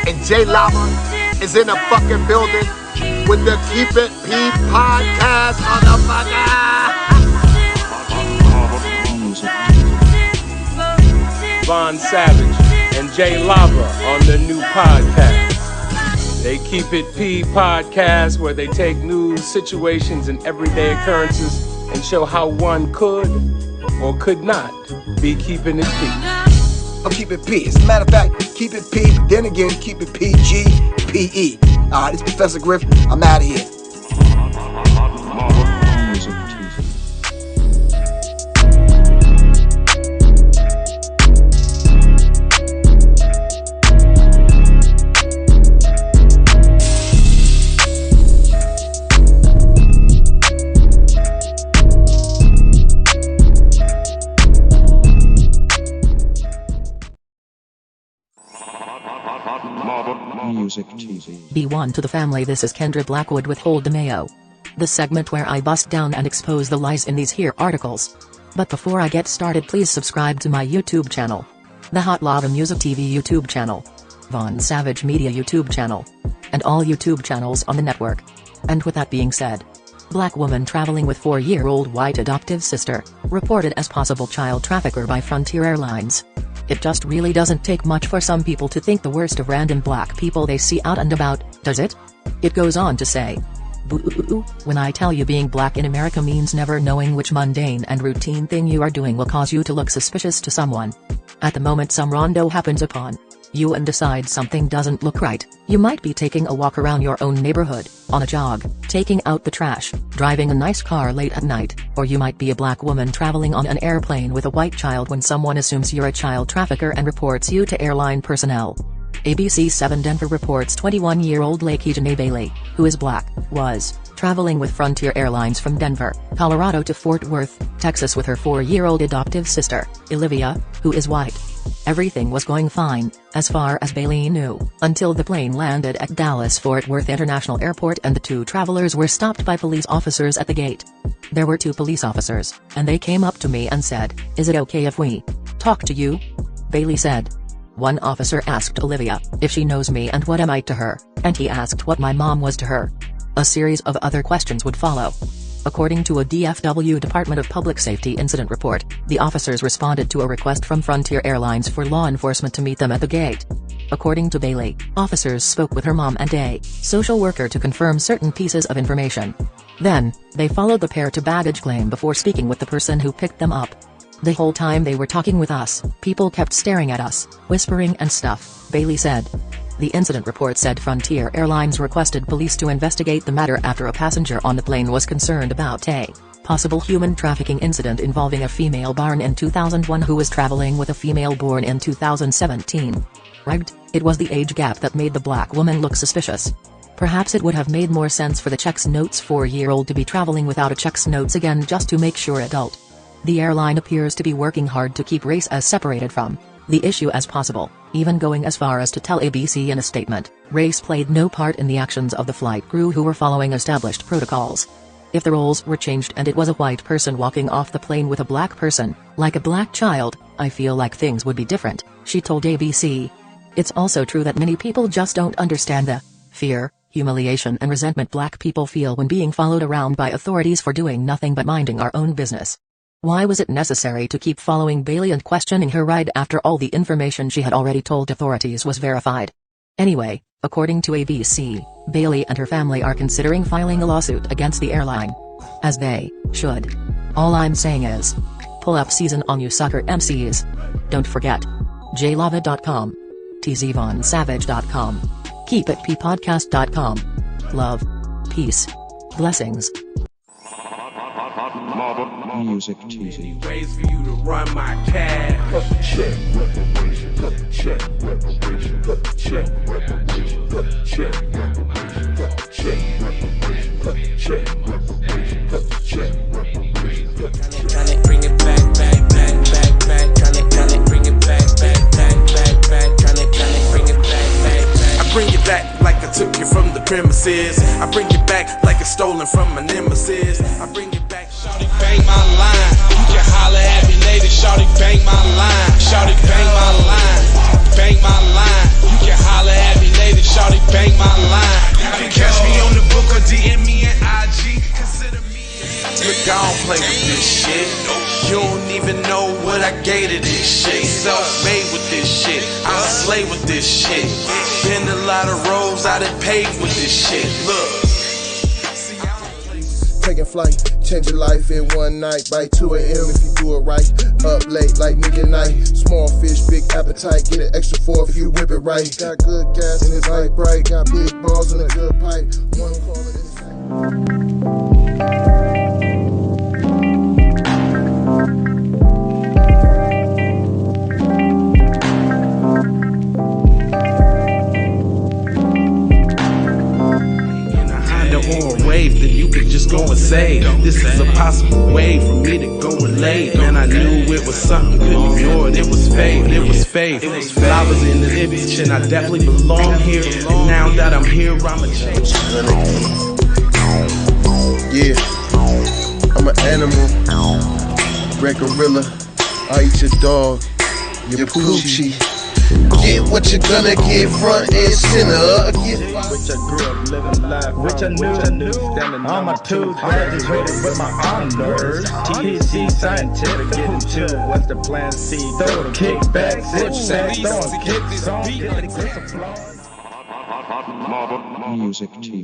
And J Lava is in a fucking building with the Keep It P podcast, motherfucker. Von Savage and J Lava on the new podcast. They Keep It P podcast, where they take news, situations, and everyday occurrences and show how one could or could not be keeping it P. I'm Keep It P. As a matter of fact, Keep It P, but then again, Keep It PG, PE. Alright, it's Professor Griff. I'm out of here. B1 to the family. This is Kendra Blackwood with Hold the Mayo, the segment where I bust down and expose the lies in these here articles. But before I get started, please subscribe to my YouTube channel, the Hot Lava Music TV YouTube channel, Von Savage Media YouTube channel, and all YouTube channels on the network. And with that being said, black woman traveling with 4-year-old white adoptive sister, reported as possible child trafficker by Frontier Airlines. It just really doesn't take much for some people to think the worst of random black people they see out and about, does it? It goes on to say, "Boo, when I tell you being black in America means never knowing which mundane and routine thing you are doing will cause you to look suspicious to someone. At the moment some rondo happens upon you and decide something doesn't look right, you might be taking a walk around your own neighborhood, on a jog, taking out the trash, driving a nice car late at night, or you might be a black woman traveling on an airplane with a white child when someone assumes you're a child trafficker and reports you to airline personnel." ABC 7 Denver reports 21-year-old Lakey Janae Bailey, who is black, was traveling with Frontier Airlines from Denver, Colorado to Fort Worth, Texas with her 4-year-old adoptive sister, Olivia, who is white. Everything was going fine, as far as Bailey knew, until the plane landed at Dallas-Fort Worth International Airport and the two travelers were stopped by police officers at the gate. There were 2 police officers, and they came up to me and said, "Is it okay if we talk to you?" Bailey said. One officer asked Olivia if she knows me and what am I to her, and he asked what my mom was to her. A series of other questions would follow. According to a DFW Department of Public Safety incident report, the officers responded to a request from Frontier Airlines for law enforcement to meet them at the gate. According to Bailey, officers spoke with her mom and a social worker to confirm certain pieces of information. Then, they followed the pair to baggage claim before speaking with the person who picked them up. "The whole time they were talking with us, people kept staring at us, whispering and stuff," Bailey said. The incident report said Frontier Airlines requested police to investigate the matter after a passenger on the plane was concerned about a possible human trafficking incident involving a female born in 2001 who was traveling with a female born in 2017. Right, it was the age gap that made the black woman look suspicious. Perhaps it would have made more sense for the checks notes 4-year-old to be traveling without a checks notes again just to make sure adult. The airline appears to be working hard to keep race as separated from the issue as possible, even going as far as to tell ABC in a statement, race played no part in the actions of the flight crew who were following established protocols. If the roles were changed and it was a white person walking off the plane with a black person, like a black child, I feel like things would be different, she told ABC. It's also true that many people just don't understand the fear, humiliation and resentment black people feel when being followed around by authorities for doing nothing but minding our own business. Why was it necessary to keep following Bailey and questioning her right after all the information she had already told authorities was verified? Anyway, according to ABC, Bailey and her family are considering filing a lawsuit against the airline. As they should. All I'm saying is, pull up season on you sucker MCs. Don't forget, jlava.com, tzvonsavage.com, keepitppodcast.com. Love, peace, blessings. Music TV. Ways for you to run my cash. Check reparation. Check reparation. Check reparation. Check reparation. Check reparation. Check reparation. Check reparation. Tryna bring it back. Tryna bring it back. Tryna bring it back. I bring it back like I took you from the premises. I bring it back like it's stolen from my nemesis. I bring it back. Shawty bang my line. You can holler at me later. Shawty bang my line. Shawty bang my line. Bang my line. You can holler at me later. I don't play with this shit. You don't even know what I gave to this shit. Self-made with this shit. I slay with this shit. Been a lot of roads I done paved with this shit. Look. Taking flight, change your life in one night. By 2 a.m. if you do it right. Up late like nigga night. Small fish, big appetite. Get an extra 4 if you whip it right. Got good gas and it's light bright. Got big balls and a good pipe. One call it or a wave that you could just go and save. This is a possible way for me to go and lay. Man, I knew it was something, couldn't ignore it. It was faith, it was faith. Flowers in the bitch, and I definitely belong here. And now that I'm here, I'ma change. Yeah, I'm an animal, red gorilla. I eat your dog, your poochie. Get what you're gonna get, front and center. Which I grew up living life, which I knew. All my tools graduated with my honors. THC scientific, getting to what's the plan C. Throw the kickback, zip sack, throwing kicks on, get the applause. Music TV.